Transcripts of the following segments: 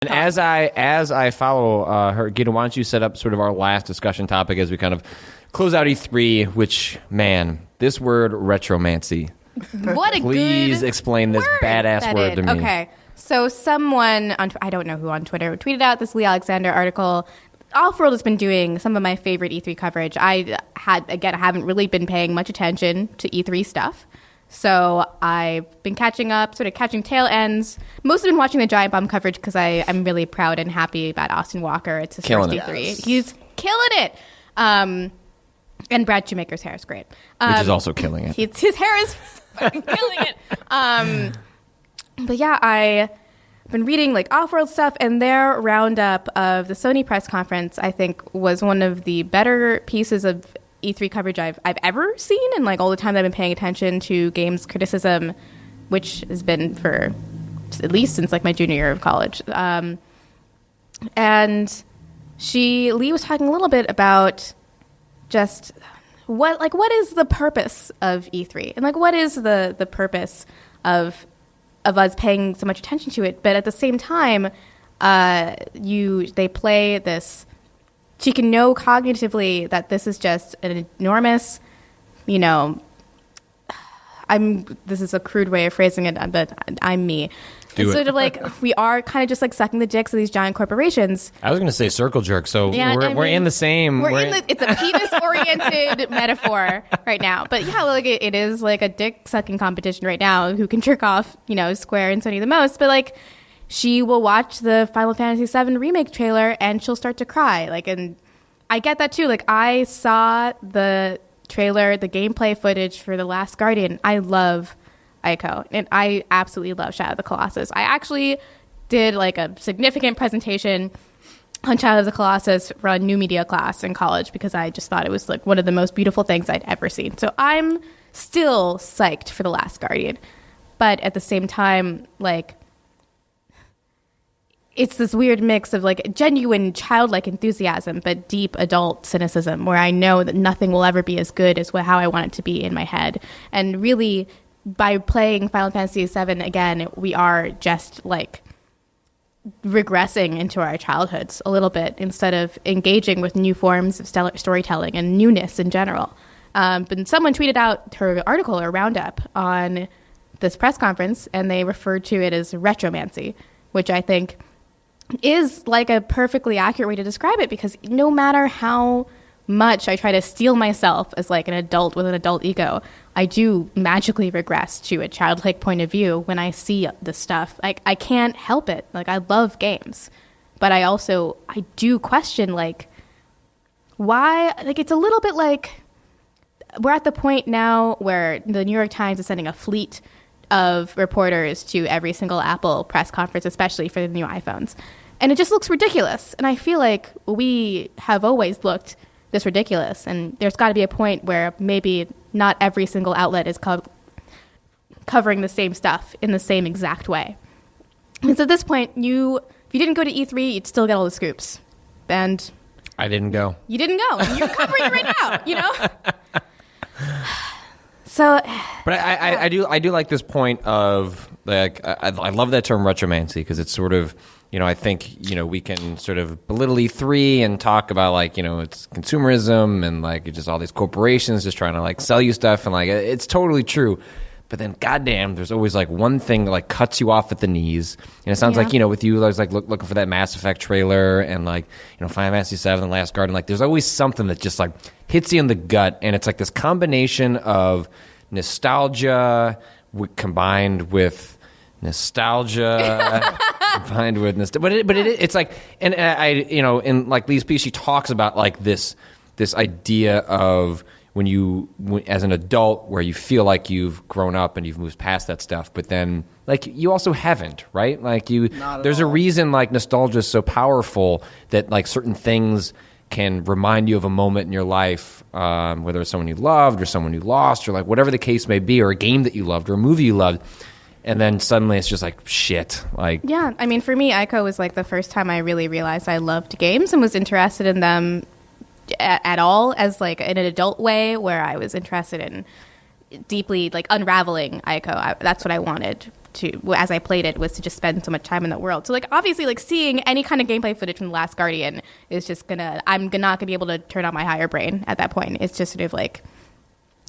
And as I follow her, Gita, why don't you set up sort of our last discussion topic as we kind of close out E3, which, man, this word retromancy. What a Please good explain this badass word to me. Okay, so someone, I don't know who on Twitter, tweeted out this Lee Alexander article. Offworld has been doing some of my favorite E3 coverage. I haven't really been paying much attention to E3 stuff. So I've been catching up, sort of catching tail ends. Mostly been watching the Giant Bomb coverage because I'm really proud and happy about Austin Walker. It's his first E3. Yes. He's killing it. And Brad Shoemaker's hair is great. Which is also killing it. His hair is fucking killing it. But yeah, I've been reading like Offworld stuff, and their roundup of the Sony press conference, I think, was one of the better pieces of E3 coverage I've ever seen, and like all the time I've been paying attention to games criticism, which has been for at least since like my junior year of college. And Lee was talking a little bit about just what is the purpose of E3, and like what is the purpose of us paying so much attention to it, but at the same time, they play this. She can know cognitively that this is just an enormous, this is a crude way of phrasing it, but I'm me. It's sort of like we are kind of just like sucking the dicks of these giant corporations. I was going to say circle jerk, so yeah, we're in the same. It's a penis-oriented metaphor right now. But yeah, like it is like a dick-sucking competition right now. Who can jerk off, Square and Sony the most? But like, she will watch the Final Fantasy VII remake trailer and she'll start to cry. Like, and I get that too. Like, I saw the trailer, the gameplay footage for The Last Guardian. I love Ico, and I absolutely love Shadow of the Colossus. I actually did like a significant presentation on Shadow of the Colossus for a new media class in college because I just thought it was like one of the most beautiful things I'd ever seen. So I'm still psyched for The Last Guardian. But at the same time, like, it's this weird mix of like genuine childlike enthusiasm, but deep adult cynicism where I know that nothing will ever be as good as how I want it to be in my head. And really, by playing Final Fantasy VII again, we are just like regressing into our childhoods a little bit instead of engaging with new forms of storytelling and newness in general. But someone tweeted out her article or roundup on this press conference, and they referred to it as retromancy, which I think is like a perfectly accurate way to describe it, because no matter how much I try to steel myself as like an adult with an adult ego, I do magically regress to a childlike point of view when I see the stuff. Like, I can't help it. Like, I love games, but I do question like why. Like, it's a little bit like we're at the point now where the New York Times is sending a fleet of reporters to every single Apple press conference, especially for the new iPhones. And it just looks ridiculous. And I feel like we have always looked this ridiculous. And there's got to be a point where maybe not every single outlet is covering the same stuff in the same exact way. And so at this point, if you didn't go to E3, you'd still get all the scoops. And I didn't go. You didn't go. And you're covering it right now, So, but I do like this point of like I love that term retromancy, because it's sort of, I think we can sort of belittle E3 and talk about like it's consumerism and like just all these corporations just trying to like sell you stuff, and like it's totally true. But then, goddamn, there's always like one thing that like cuts you off at the knees. And it sounds like with you, I was like looking for that Mass Effect trailer, and like Final Fantasy VII, The Last Guardian. Like, there's always something that just like hits you in the gut, and it's like this combination of nostalgia combined with nostalgia. But it's like, and in like Lee's piece, she talks about like this idea of when as an adult, where you feel like you've grown up and you've moved past that stuff, but then like you also haven't, right? Like there's a reason like nostalgia is so powerful, that like certain things can remind you of a moment in your life, whether it's someone you loved or someone you lost, or like whatever the case may be, or a game that you loved or a movie you loved. And then suddenly it's just like, shit. Like, yeah, I mean, for me, Ico was like the first time I really realized I loved games and was interested in them at all, as like in an adult way, where I was interested in deeply like unraveling Ico. That's what I wanted as I played it, was to just spend so much time in that world. So like obviously like seeing any kind of gameplay footage from The Last Guardian is just I'm not gonna be able to turn on my higher brain at that point. It's just sort of like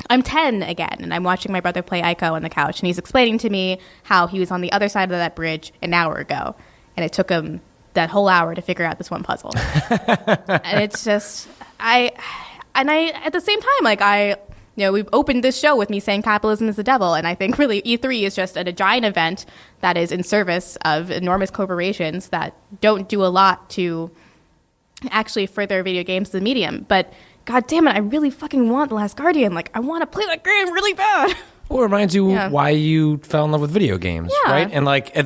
I'm 10 again, and I'm watching my brother play Ico on the couch, and he's explaining to me how he was on the other side of that bridge an hour ago, and it took him that whole hour to figure out this one puzzle. And it's just I at the same time, like we've opened this show with me saying capitalism is the devil, and I think really E3 is just a giant event that is in service of enormous corporations that don't do a lot to actually further video games as a medium. But God damn it, I really fucking want The Last Guardian. Like, I want to play that game really bad. Well, it reminds you why you fell in love with video games, right? And like at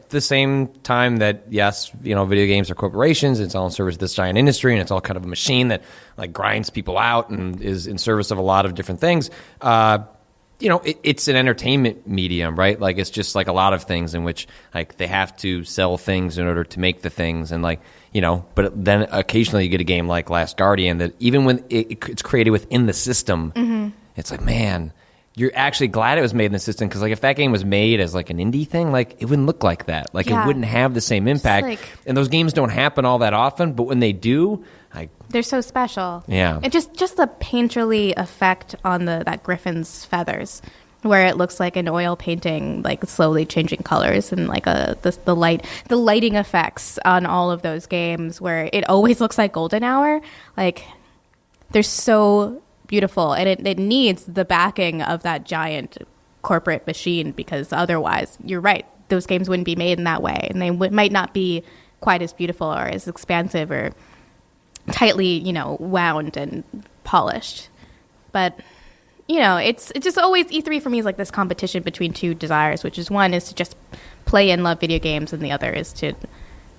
the same time that yes, video games are corporations, it's all in service of this giant industry, and it's all kind of a machine that like grinds people out and is in service of a lot of different things. It's an entertainment medium, right? Like it's just like a lot of things in which like they have to sell things in order to make the things, and like but then occasionally you get a game like Last Guardian that even when it's created within the system, it's like, man, you're actually glad it was made in the system, because like if that game was made as like an indie thing, like it wouldn't look like that. Like it wouldn't have the same impact. And those games don't happen all that often, but when they do, they're so special. Yeah. And just the painterly effect on that griffin's feathers, where it looks like an oil painting, like slowly changing colors, and like the lighting effects on all of those games, where it always looks like golden hour. Like they're so beautiful, and it needs the backing of that giant corporate machine, because otherwise, you're right, those games wouldn't be made in that way, and they might not be quite as beautiful or as expansive or tightly, wound and polished. But it's just always E3 for me is like this competition between two desires, which is one is to just play and love video games, and the other is to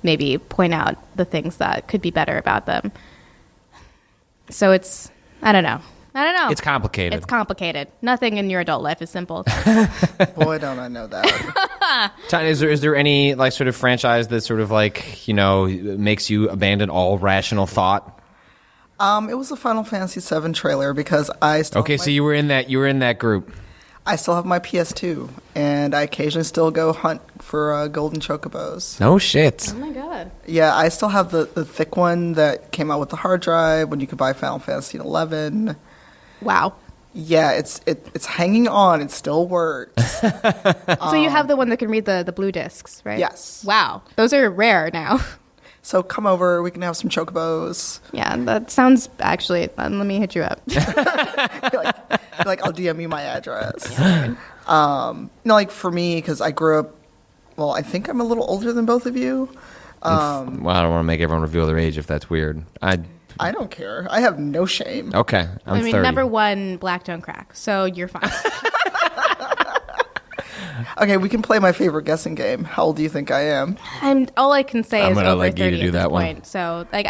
maybe point out the things that could be better about them. So I don't know. It's complicated. It's complicated. Nothing in your adult life is simple. Boy, don't I know that. Is there any like sort of franchise that sort of like makes you abandon all rational thought? It was the Final Fantasy VII trailer, because I still so you were in that group. I still have my PS2, and I occasionally still go hunt for golden chocobos. No shit. Oh my god. Yeah, I still have the thick one that came out with the hard drive when you could buy Final Fantasy XI. Wow. Yeah, it's hanging on. It still works. So you have the one that can read the blue discs, right? Yes. Wow. Those are rare now. So come over. We can have some chocobos. Yeah, that sounds actually. Let me hit you up. like I'll DM you my address. Like for me, because I grew up. Well, I think I'm a little older than both of you. Well, I don't want to make everyone reveal their age if that's weird. I don't care. I have no shame. Okay, I'm 30. Number one, black don't crack, so you're fine. Okay, we can play my favorite guessing game. How old do you think I am? All I can say I'm is gonna over let 30 Gita do at that this one. point. So, like,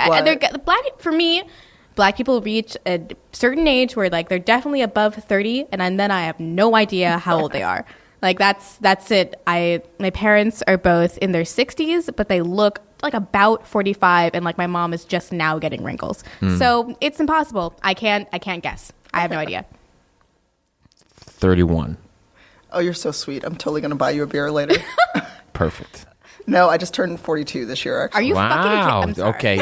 for me, black people reach a certain age where, like, they're definitely above 30, and then I have no idea how old they are. Like, that's it. My parents are both in their 60s, but they look like about 45, and like my mom is just now getting wrinkles. So it's impossible. I can't guess. I have no idea. 31. Oh, you're so sweet. I'm totally going to buy you a beer later. Perfect. No, I just turned 42 this year, actually. Are you fucking kidding? Okay.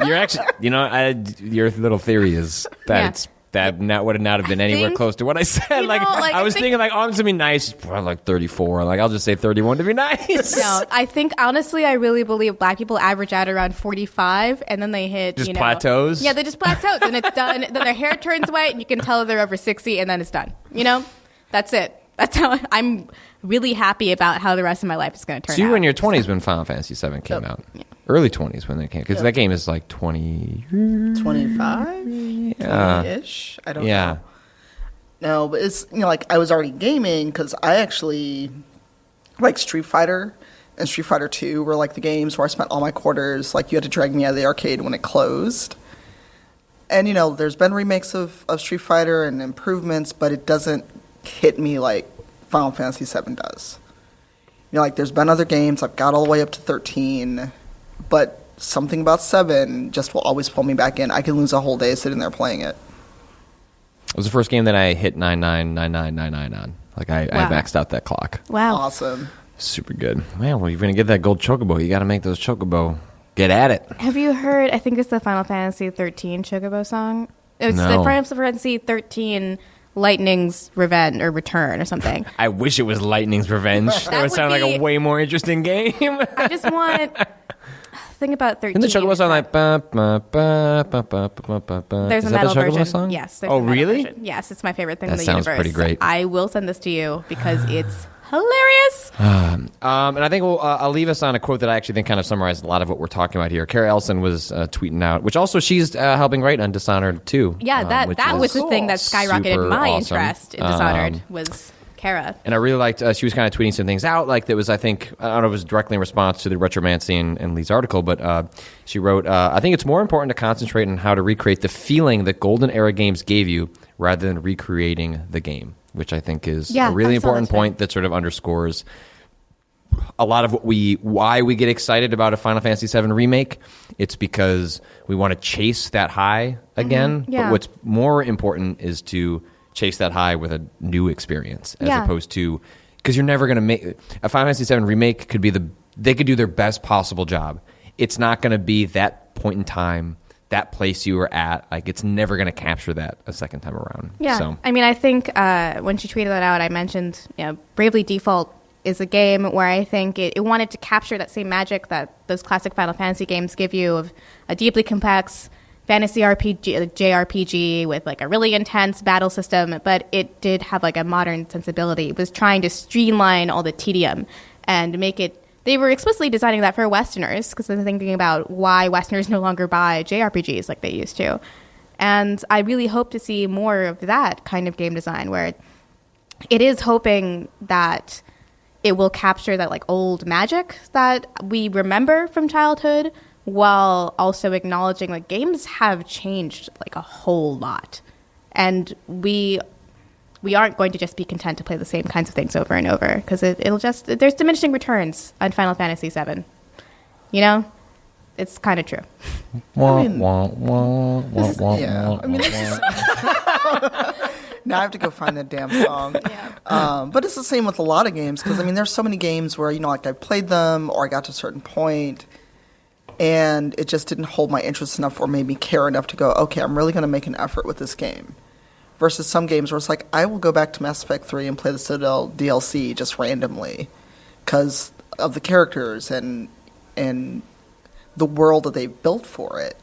You're actually, your little theory is that that would not have been anywhere close to what I said. I was thinking, I'm going to be nice. Probably like 34. Like, I'll just say 31 to be nice. No, I think, honestly, I really believe black people average out around 45, and then they hit, just plateaus? Yeah, they just plateau, and it's done. Then their hair turns white, and you can tell they're over 60, and then it's done. That's it. That's how I'm really happy about how the rest of my life is going to turn out. So you were in your 20s when Final Fantasy VII came out. Yeah. Early 20s when it came. Because that game is like 20... 25? Yeah. 20-ish? I don't know. No, but it's, I was already gaming, because I actually... Like Street Fighter and Street Fighter 2 were like the games where I spent all my quarters. Like, you had to drag me out of the arcade when it closed. And, there's been remakes of Street Fighter and improvements, but it doesn't hit me like Final Fantasy VII does. There's been other games. I've got all the way up to 13, but something about 7 just will always pull me back in. I can lose a whole day sitting there playing it. It was the first game that I hit 999999 on. Like I Wow. maxed out that clock. Wow. Awesome. Super good. Well, you're going to get that gold chocobo. You got to make those chocobo. Get at it. Have you heard, I think it's the Final Fantasy 13 Chocobo song? It's No. the Final Fantasy 13 Lightning's Revenge or Return or something. I wish it was Lightning's Revenge. That would would sound like a be- way more interesting game. I just want... Think about 13. And the chocobo song like... Ba, ba, ba, ba, ba, ba, ba, ba. There's Is a that metal the chocobo version. song? Yes. There's Oh, a metal really? version. Yes, it's my favorite thing That in the sounds universe. pretty great. I will send this to you because it's hilarious. And I think I'll leave us on a quote that I actually think kind of summarizes a lot of what we're talking about here. Kara Elson was tweeting out, which also she's helping write on Dishonored 2. Yeah, that which was is the thing that skyrocketed super my awesome. interest in Dishonored was Kara. And I really liked, she was kind of tweeting some things out, like that was, I think, I don't know if it was directly in response to the Retromancy and Lee's article, but she wrote, I think it's more important to concentrate on how to recreate the feeling that Golden Era games gave you rather than recreating the game, which I think is a really important point that sort of underscores a lot of why we get excited about a Final Fantasy VII remake. It's because we want to chase that high again, Yeah. but what's more important is to chase that high with a new experience as opposed to, because you're never going to make a Final Fantasy VII remake they could do their best possible job. It's not going to be that point in time, that place you were at. Like, it's never going to capture that a second time around. Yeah. So. I mean, I think when she tweeted that out, I mentioned, Bravely Default is a game where I think it wanted to capture that same magic that those classic Final Fantasy games give you of a deeply complex fantasy RPG, JRPG with like a really intense battle system, but it did have like a modern sensibility. It was trying to streamline all the tedium and make it. They were explicitly designing that for Westerners because they're thinking about why Westerners no longer buy JRPGs like they used to. And I really hope to see more of that kind of game design where it is hoping that it will capture that like old magic that we remember from childhood while also acknowledging that games have changed like a whole lot. And we aren't going to just be content to play the same kinds of things over and over because it'll just, there's diminishing returns on Final Fantasy VII. It's kind of true. Yeah. I mean, now I have to go find that damn song. But it's the same with a lot of games because, I mean, there's so many games where, like I played them or I got to a certain point and it just didn't hold my interest enough or made me care enough to go, okay, I'm really going to make an effort with this game. Versus some games where it's like, I will go back to Mass Effect 3 and play the Citadel DLC just randomly because of the characters and the world that they built for it.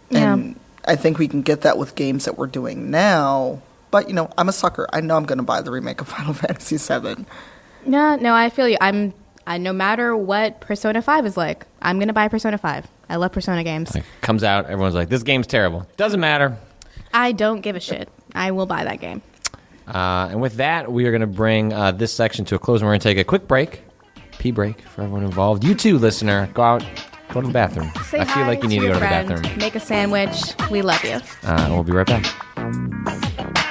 Yeah. And I think we can get that with games that we're doing now. But, I'm a sucker. I know I'm going to buy the remake of Final Fantasy VII. No, I feel you. No matter what Persona 5 is like, I'm going to buy Persona 5. I love Persona games. Like, comes out, everyone's like, this game's terrible. Doesn't matter. I don't give a shit. I will buy that game. And with that, we are going to bring this section to a close, and we're going to take a quick break. Pee break for everyone involved. You too, listener. Go to the bathroom. Say I feel hi like you need to your go to the friend. bathroom. Make a sandwich. We love you. And we'll be right back.